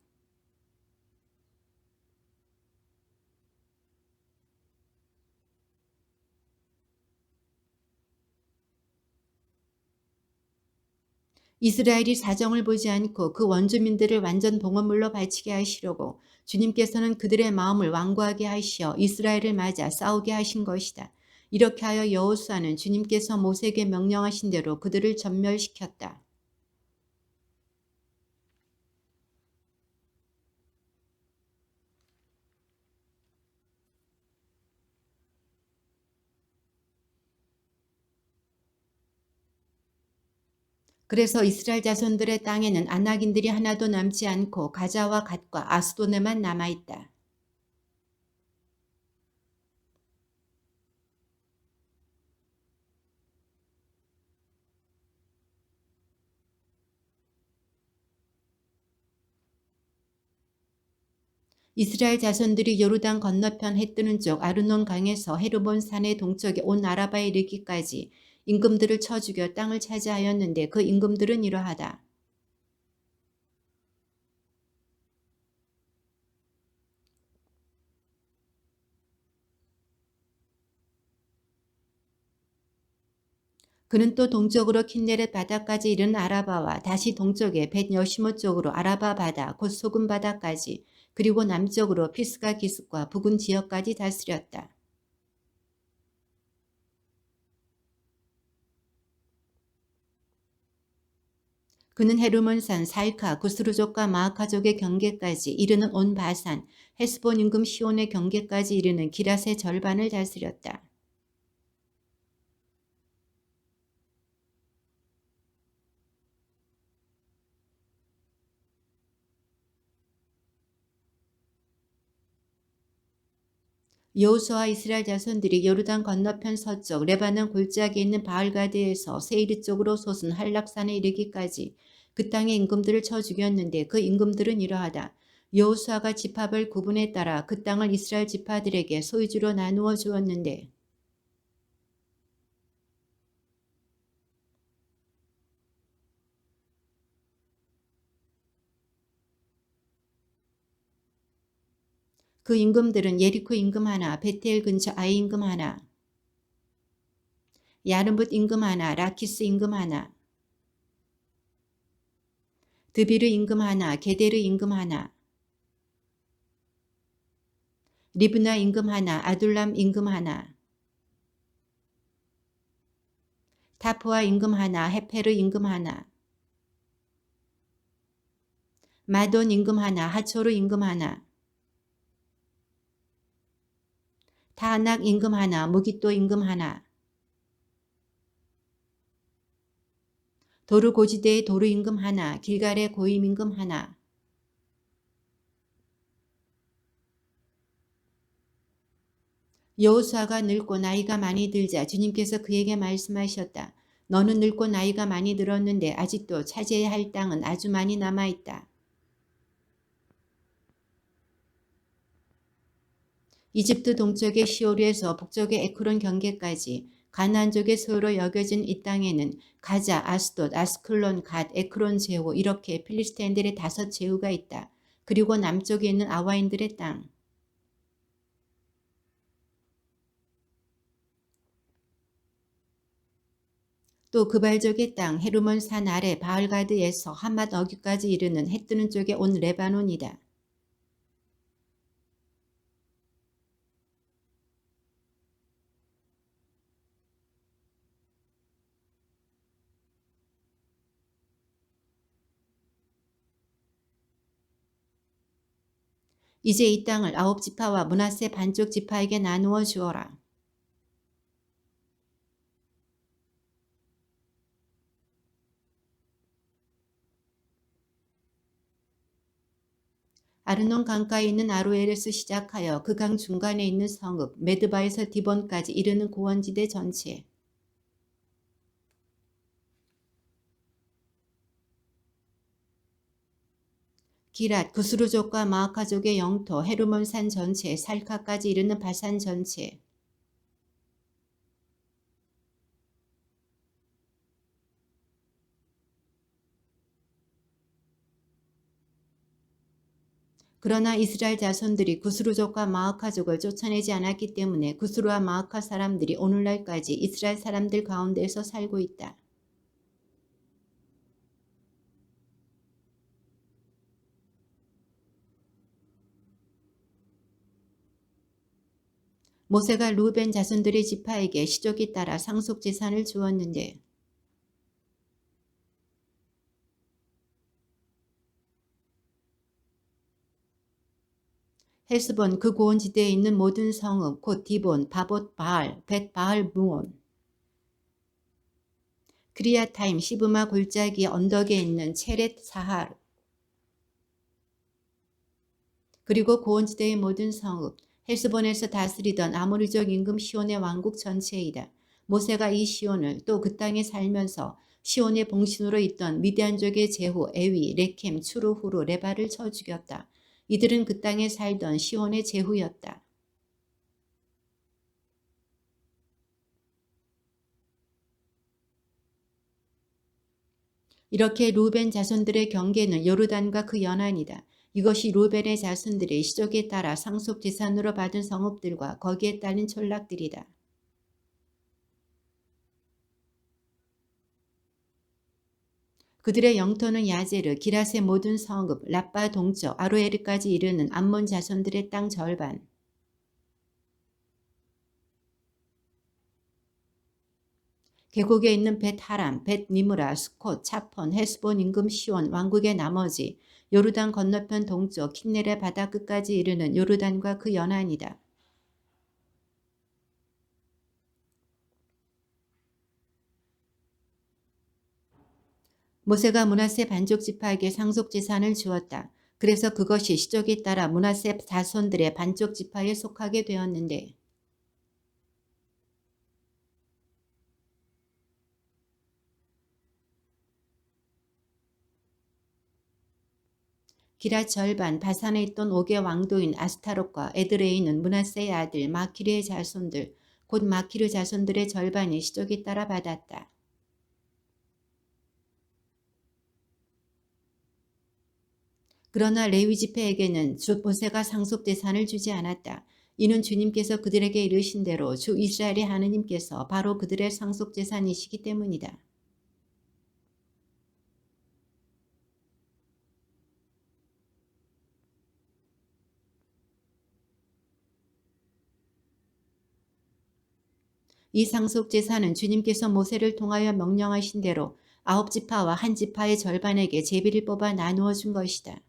이스라엘이 사정을 보지 않고 그 원주민들을 완전 봉헌물로 바치게 하시려고 주님께서는 그들의 마음을 완고하게 하시어 이스라엘을 맞아 싸우게 하신 것이다. 이렇게 하여 여호수아는 주님께서 모세에게 명령하신 대로 그들을 전멸시켰다. 그래서 이스라엘 자손들의 땅에는 아낙인들이 하나도 남지 않고 가자와 갓과 아스도네만 남아있다. 이스라엘 자손들이 요르단 건너편 해 뜨는 쪽 아르논 강에서 헤르본 산의 동쪽에 온 아라바에 이르기까지 임금들을 쳐 죽여 땅을 차지하였는데 그 임금들은 이러하다. 그는 또 동쪽으로 킨네렛 바다까지 이른 아라바와 다시 동쪽에 벳 여시모 쪽으로 아라바 바다 곧 소금 바다까지 그리고 남쪽으로 피스가 기슭과 부근 지역까지 다스렸다. 그는 헤르몬산, 살카, 구스루족과 마아카족의 경계까지 이르는 온 바산, 헤스본 임금 시온의 경계까지 이르는 기랏의 절반을 다스렸다. 여호수아와 이스라엘 자손들이 요르단 건너편 서쪽 레바논 골짜기에 있는 바알가드에서 세이르 쪽으로 솟은 한락산에 이르기까지 그 땅의 임금들을 쳐 죽였는데 그 임금들은 이러하다. 여호수아가 지파별 구분에 따라 그 땅을 이스라엘 지파들에게 소유주로 나누어 주었는데 그 임금들은 예리코 임금 하나, 베텔 근처 아이 임금 하나, 야르뭇 임금 하나, 라키스 임금 하나, 드비르 임금 하나, 게데르 임금 하나, 리브나 임금 하나, 아둘람 임금 하나, 타푸아 임금 하나, 헤페르 임금 하나, 마돈 임금 하나, 하초르 임금 하나, 타낙 임금 하나, 무기또 임금 하나, 도르 고지대의 도르 임금 하나, 길갈의 고임 임금 하나, 여호수아가 늙고 나이가 많이 들자 주님께서 그에게 말씀하셨다. 너는 늙고 나이가 많이 들었는데 아직도 차지해야 할 땅은 아주 많이 남아있다. 이집트 동쪽의 시오르에서 북쪽의 에크론 경계까지 가나안족의 소유로 여겨진 이 땅에는 가자, 아스돗, 아스클론, 갓, 에크론 제후 이렇게 필리스테인들의 5 제후가 있다. 그리고 남쪽에 있는 아와인들의 땅. 또 그발족의 땅 헤르몬 산 아래 바알가드에서 하맛 어귀까지 이르는 해 뜨는 쪽에 온 레바논이다. 이제 이 땅을 9 지파와 므낫세 반쪽 지파에게 나누어 주어라. 아르논 강가에 있는 아로엘에서 시작하여 그 강 중간에 있는 성읍 메드바에서 디본까지 이르는 고원지대 전체. 기랏, 구스루족과 마아카족의 영토 헤르몬산 전체 살카까지 이르는 바산 전체. 그러나 이스라엘 자손들이 구스루족과 마아카족을 쫓아내지 않았기 때문에 구스루와 마아카 사람들이 오늘날까지 이스라엘 사람들 가운데에서 살고 있다. 모세가 루벤 자손들의 지파에게 시족에 따라 상속재산을 주었는데 헬스본 그 고원지대에 있는 모든 성읍 곧 디본, 바봇 바알, 벳 바알 무온, 그리아타임, 시브마 골짜기 언덕에 있는 체렛 사할, 그리고 고원지대의 모든 성읍, 헬스본에서 다스리던 아모리족 임금 시온의 왕국 전체이다. 모세가 이 시온을 또 그 땅에 살면서 시온의 봉신으로 있던 미디안족의 제후, 에위, 레켐, 추루, 후루, 레바를 쳐 죽였다. 이들은 그 땅에 살던 시온의 제후였다. 이렇게 루벤 자손들의 경계는 요르단과 그 연안이다. 이것이 루벤의 자손들이 시족에 따라 상속재산으로 받은 성읍들과 거기에 딸린 촌락들이다. 그들의 영토는 야제르, 기랏의 모든 성읍, 라빠 동쪽, 아로에르까지 이르는 암몬 자손들의 땅 절반, 계곡에 있는 벳 하람, 벳 니므라, 스콧, 차폰, 헤스본 임금 시온, 왕국의 나머지, 요르단 건너편 동쪽 킨네레 바다 끝까지 이르는 요르단과 그 연안이다. 모세가 므낫세 반족 지파에게 상속재산을 주었다. 그래서 그것이 시족에 따라 므낫세 자손들의 반족 지파에 속하게 되었는데 기랏 절반, 바산에 있던 옥의 왕도인 아스타롯과 에드레이는 므낫세의 아들 마키르의 자손들, 곧 마키르 자손들의 절반이 시족에 따라 받았다. 그러나 레위 지파에게는 주 모세가 상속재산을 주지 않았다. 이는 주님께서 그들에게 이르신 대로 주 이스라엘의 하느님께서 바로 그들의 상속재산이시기 때문이다. 이 상속재산은 주님께서 모세를 통하여 명령하신 대로 9 지파와 1 지파의 절반에게 제비를 뽑아 나누어 준 것이다.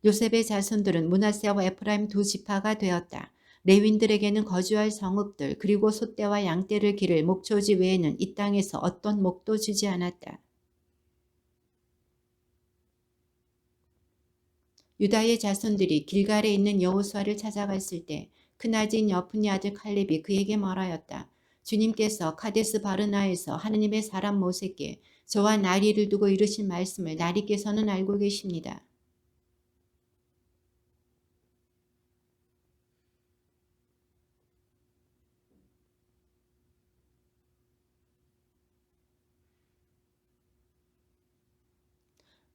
요셉의 자손들은 므낫세와 에프라임 2 지파가 되었다. 레윈들에게는 거주할 성읍들 그리고 소떼와 양떼를 기를 목초지 외에는 이 땅에서 어떤 목도 주지 않았다. 유다의 자손들이 길갈에 있는 여호수아를 찾아갔을 때 크나진 여푼의 아들 칼렙이 그에게 말하였다. 주님께서 카데스 바르나에서 하느님의 사람 모세께 저와 나리를 두고 이르신 말씀을 나리께서는 알고 계십니다.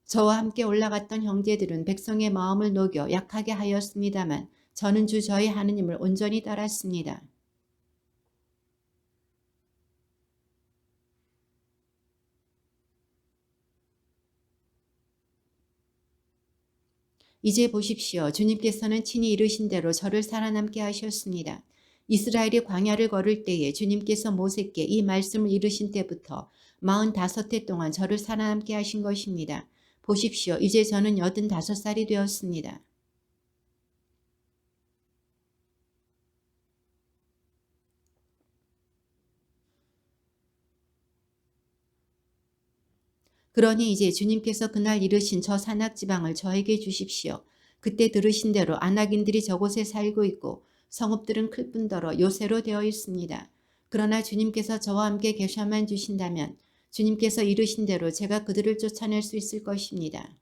저와 함께 올라갔던 형제들은 백성의 마음을 녹여 약하게 하였습니다만 저는 주 저희 하느님을 온전히 따랐습니다. 이제 보십시오. 주님께서는 친히 이르신 대로 저를 살아남게 하셨습니다. 이스라엘이 광야를 걸을 때에 주님께서 모세께 이 말씀을 이르신 때부터 45해 동안 저를 살아남게 하신 것입니다. 보십시오. 이제 저는 85살이 되었습니다. 그러니 이제 주님께서 그날 이르신 저 산악지방을 저에게 주십시오. 그때 들으신 대로 안악인들이 저곳에 살고 있고 성읍들은 클 뿐더러 요새로 되어 있습니다. 그러나 주님께서 저와 함께 계셔만 주신다면 주님께서 이르신 대로 제가 그들을 쫓아낼 수 있을 것입니다.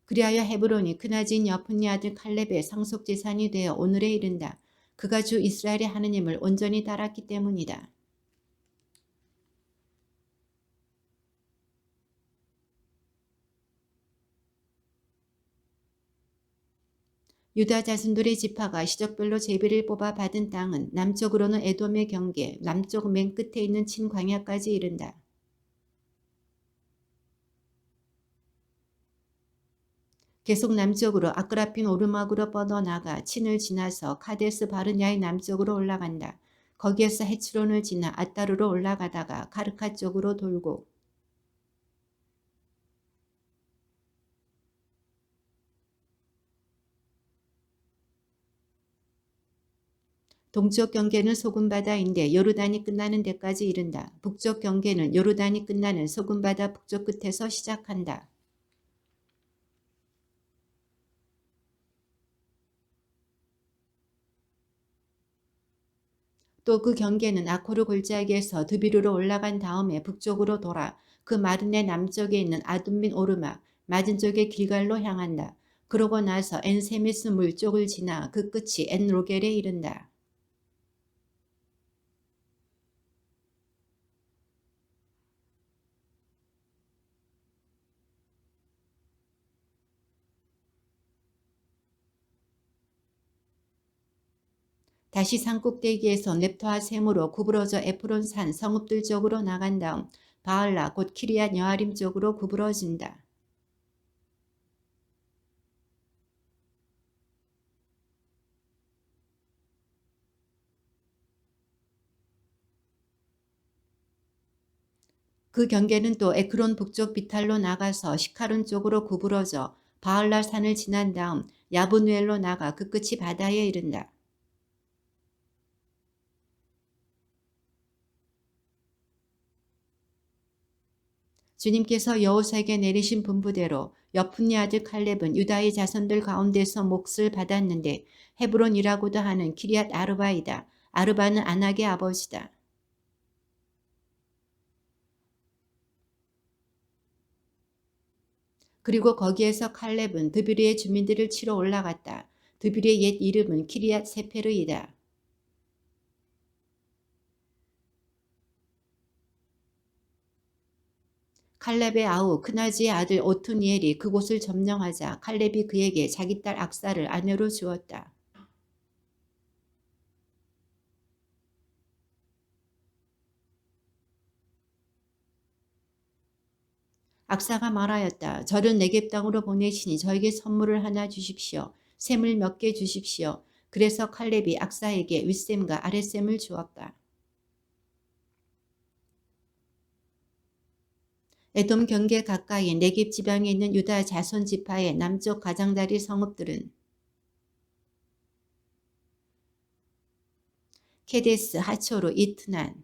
그리하여 헤브론이 크나진 여푼네 아들 칼렙의 상속재산이 되어 오늘에 이른다. 그가 주 이스라엘의 하느님을 온전히 따랐기 때문이다. 유다 자손들의 지파가 시적별로 제비를 뽑아 받은 땅은 남쪽으로는 에돔의 경계, 남쪽 맨 끝에 있는 친광야까지 이른다. 계속 남쪽으로 아크라핀 오르막으로 뻗어나가 친을 지나서 카데스 바르냐의 남쪽으로 올라간다. 거기에서 헤츠론을 지나 아따르로 올라가다가 가르카 쪽으로 돌고 동쪽 경계는 소금바다인데 요르단이 끝나는 데까지 이른다. 북쪽 경계는 요르단이 끝나는 소금바다 북쪽 끝에서 시작한다. 또 그 경계는 아코르 골짜기에서 드비르로 올라간 다음에 북쪽으로 돌아 그 마른의 남쪽에 있는 아둠민 오르막 맞은쪽의 길갈로 향한다. 그러고 나서 엔세미스 물 쪽을 지나 그 끝이 엔로겔에 이른다. 다시 산꼭대기에서 넵토아 샘으로 구부러져 에프론산 성읍들 쪽으로 나간 다음 바알라 곧 키리앗 여아림 쪽으로 구부러진다. 그 경계는 또 에크론 북쪽 비탈로 나가서 시카론 쪽으로 구부러져 바알라 산을 지난 다음 야브누엘로 나가 그 끝이 바다에 이른다. 주님께서 여호사에게 내리신 분부대로 여푼네 아들 칼렙은 유다의 자손들 가운데서 몫을 받았는데 헤브론이라고도 하는 키리앗 아르바이다. 아르바는 아낙의 아버지다. 그리고 거기에서 칼렙은 드비르의 주민들을 치러 올라갔다. 드비르의 옛 이름은 키리앗 세페르이다. 칼렙의 아우 크나지의 아들 오투니엘이 그곳을 점령하자 칼렙이 그에게 자기 딸 악사를 아내로 주었다. 악사가 말하였다. 저를 네겝 땅으로 보내시니 저에게 선물을 하나 주십시오. 샘을 몇 개 주십시오. 그래서 칼렙이 악사에게 윗샘과 아랫샘을 주었다. 에돔 경계 가까이 네겝 지방에 있는 유다 자손 지파의 남쪽 가장다리 성읍들은 케데스, 하초르, 이트난,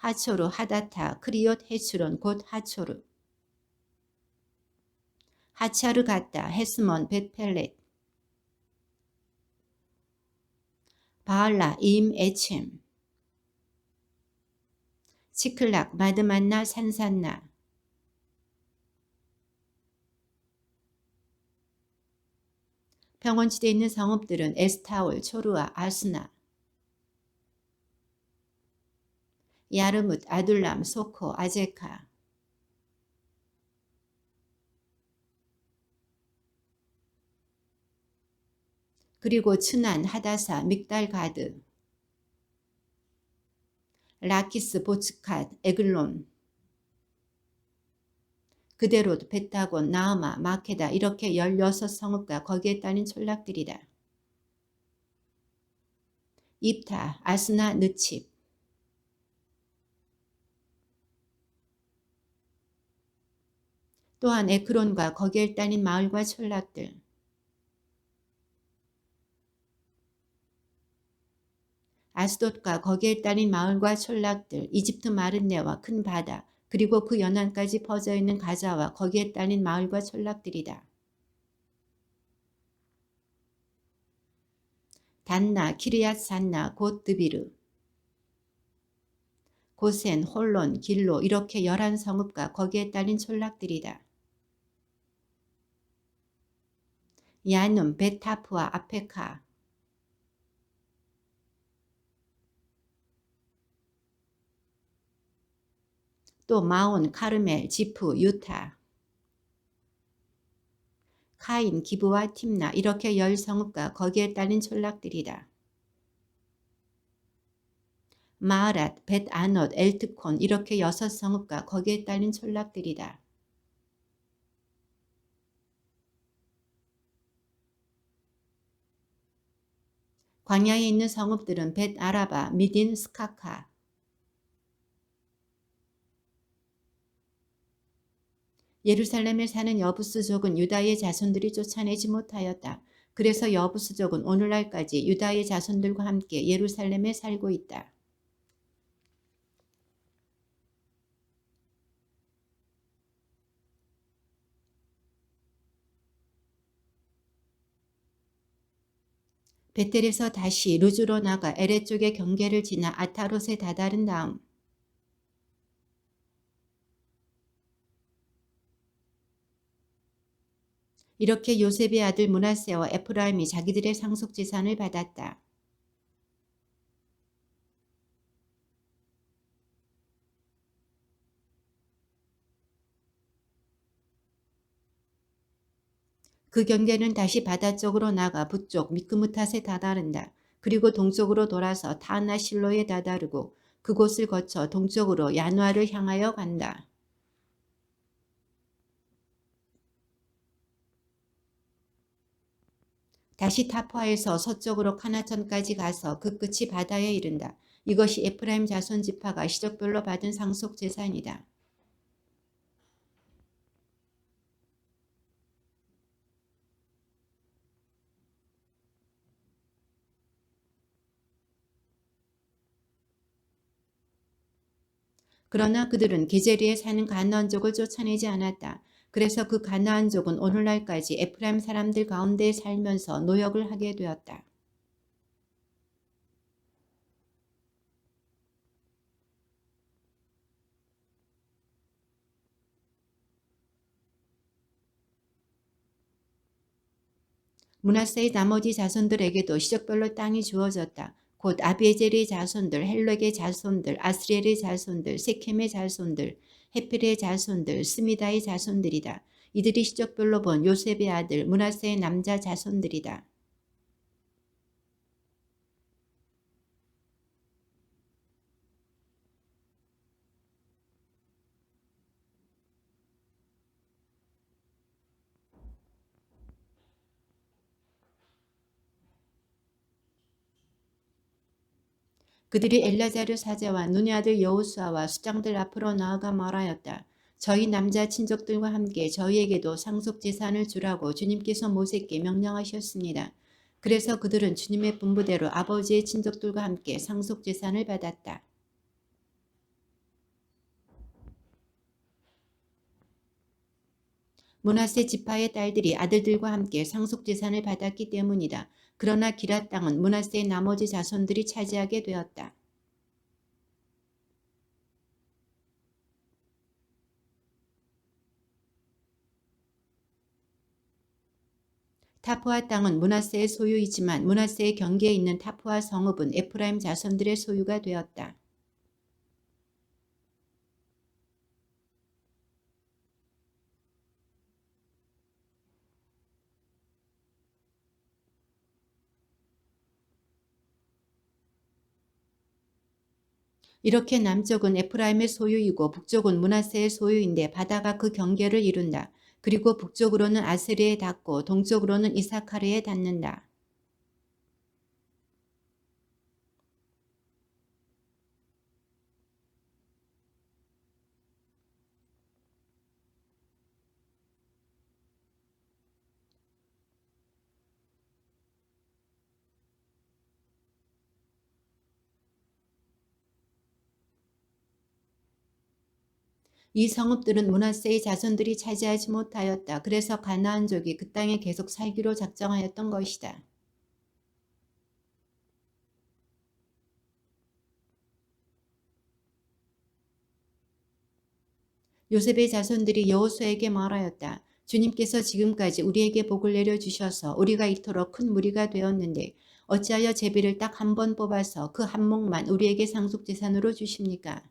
하초르, 하다타, 크리옷, 헤츠론, 곧 하초르. 하차르 갔다, 헤스몬, 벳펠렛. 바알라, 임, 에쳄. 치클락, 마드만나, 산산나. 평원지대에 있는 성읍들은 에스타올, 초르아, 아스나. 야르뭇, 아둘람, 소코, 아제카. 그리고 츠난, 하다사, 믹달가드. 라키스, 보츠캇, 에글론. 그대로 베타곤, 나아마, 마케다 이렇게 16성읍과 거기에 딸린 촌락들이다. 입타, 아스나, 느칩. 또한 에크론과 거기에 딸린 마을과 촌락들. 아스돗과 거기에 딸린 마을과 촌락들, 이집트 마른네와 큰 바다, 그리고 그 연안까지 퍼져있는 가자와 거기에 딸린 마을과 촌락들이다. 단나, 키르얏 산나, 곧 드비르. 고센, 홀론, 길로 이렇게 11성읍과 거기에 딸린 촌락들이다. 야눔, 베타프와 아페카. 또 마온, 카르멜, 지프, 유타. 카인, 기브와 팀나 이렇게 10성읍과 거기에 딸린 촌락들이다. 마하랏, 벳아논, 엘트콘 이렇게 6성읍과 거기에 딸린 촌락들이다. 광야에 있는 성읍들은 벳아라바, 미딘, 스카카. 예루살렘에 사는 여부스족은 유다의 자손들이 쫓아내지 못하였다. 그래서 여부스족은 오늘날까지 유다의 자손들과 함께 예루살렘에 살고 있다. 베텔에서 다시 루즈로 나가 에레 쪽의 경계를 지나 아타롯에 다다른 다음 이렇게 요셉의 아들 므낫세와 에프라임이 자기들의 상속재산을 받았다. 그 경계는 다시 바다 쪽으로 나가 북쪽 미크무탓에 다다른다. 그리고 동쪽으로 돌아서 타나 실로에 다다르고 그곳을 거쳐 동쪽으로 야누아를 향하여 간다. 다시 타포아에서 서쪽으로 카나천까지 가서 그 끝이 바다에 이른다. 이것이 에프라임 자손 지파가 시적별로 받은 상속 재산이다. 그러나 그들은 게제리에 사는 가나안족을 쫓아내지 않았다. 그래서 그 가나안족은 오늘날까지 에프라임 사람들 가운데 살면서 노역을 하게 되었다. 므낫세의 나머지 자손들에게도 시적별로 땅이 주어졌다. 곧 아비에젤의 자손들, 헬렉의 자손들, 아스리엘의 자손들, 세켐의 자손들, 헤필의 자손들, 스미다의 자손들이다. 이들이 시적별로 본 요셉의 아들 므낫세의 남자 자손들이다. 그들이 엘라자르 사제와 눈의 아들 여호수아와 수장들 앞으로 나아가 말하였다. 저희 남자 친족들과 함께 저희에게도 상속재산을 주라고 주님께서 모세께 명령하셨습니다. 그래서 그들은 주님의 분부대로 아버지의 친족들과 함께 상속재산을 받았다. 므낫세 지파의 딸들이 아들들과 함께 상속재산을 받았기 때문이다. 그러나 기랏 땅은 므낫세의 나머지 자손들이 차지하게 되었다. 타푸아 땅은 므낫세의 소유이지만 므낫세의 경계에 있는 타푸아 성읍은 에프라임 자손들의 소유가 되었다. 이렇게 남쪽은 에프라임의 소유이고 북쪽은 므낫세의 소유인데 바다가 그 경계를 이룬다. 그리고 북쪽으로는 아세르에 닿고 동쪽으로는 이사카르에 닿는다. 이 성읍들은 므낫세의 자손들이 차지하지 못하였다. 그래서 가나안족이 그 땅에 계속 살기로 작정하였던 것이다. 요셉의 자손들이 여호수아에게 말하였다. 주님께서 지금까지 우리에게 복을 내려주셔서 우리가 이토록 큰 무리가 되었는데 어찌하여 제비를 딱 한 번 뽑아서 그 한 몫만 우리에게 상속재산으로 주십니까?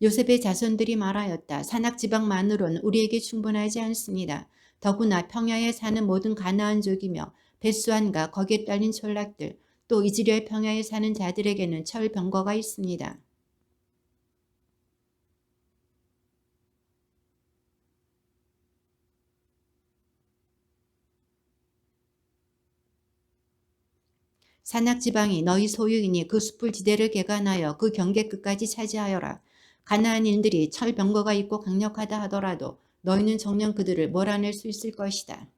요셉의 자손들이 말하였다. 산악지방만으로는 우리에게 충분하지 않습니다. 더구나 평야에 사는 모든 가나안족이며 벳수안과 거기에 딸린 촌락들 또 이즈리엘 평야에 사는 자들에게는 철병거가 있습니다. 산악지방이 너희 소유이니 그 숲풀지대를 개간하여 그 경계 끝까지 차지하여라. 가나안인들이 철병거가 있고 강력하다 하더라도 너희는 정녕 그들을 몰아낼 수 있을 것이다.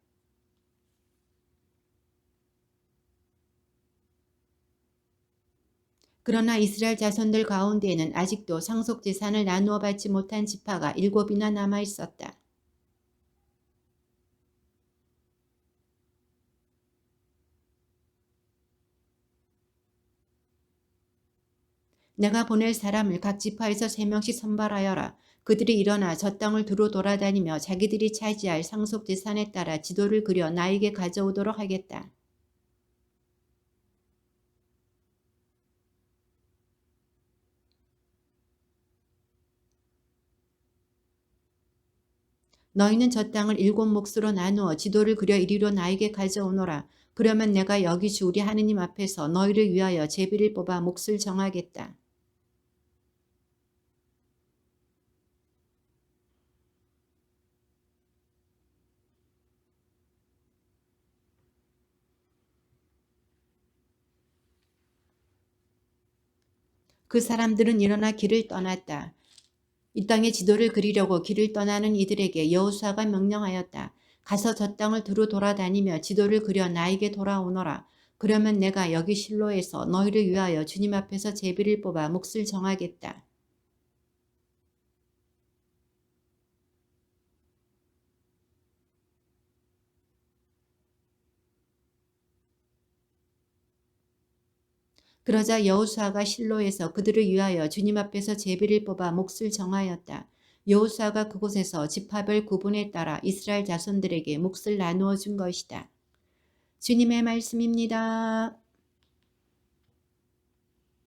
그러나 이스라엘 자손들 가운데에는 아직도 상속재산을 나누어 받지 못한 지파가 7이나 남아 있었다. 내가 보낼 사람을 각 지파에서 3명씩 선발하여라. 그들이 일어나 저 땅을 두루 돌아다니며 자기들이 차지할 상속재산에 따라 지도를 그려 나에게 가져오도록 하겠다. 너희는 저 땅을 7몫으로 나누어 지도를 그려 이리로 나에게 가져오너라. 그러면 내가 여기 주 우리 하느님 앞에서 너희를 위하여 제비를 뽑아 몫을 정하겠다. 그 사람들은 일어나 길을 떠났다. 이 땅의 지도를 그리려고 길을 떠나는 이들에게 여호수아가 명령하였다. 가서 저 땅을 두루 돌아다니며 지도를 그려 나에게 돌아오너라. 그러면 내가 여기 실로에서 너희를 위하여 주님 앞에서 제비를 뽑아 몫을 정하겠다. 그러자 여호수아가 실로에서 그들을 위하여 주님 앞에서 제비를 뽑아 몫을 정하였다. 여호수아가 그곳에서 지파별 구분에 따라 이스라엘 자손들에게 몫을 나누어 준 것이다. 주님의 말씀입니다.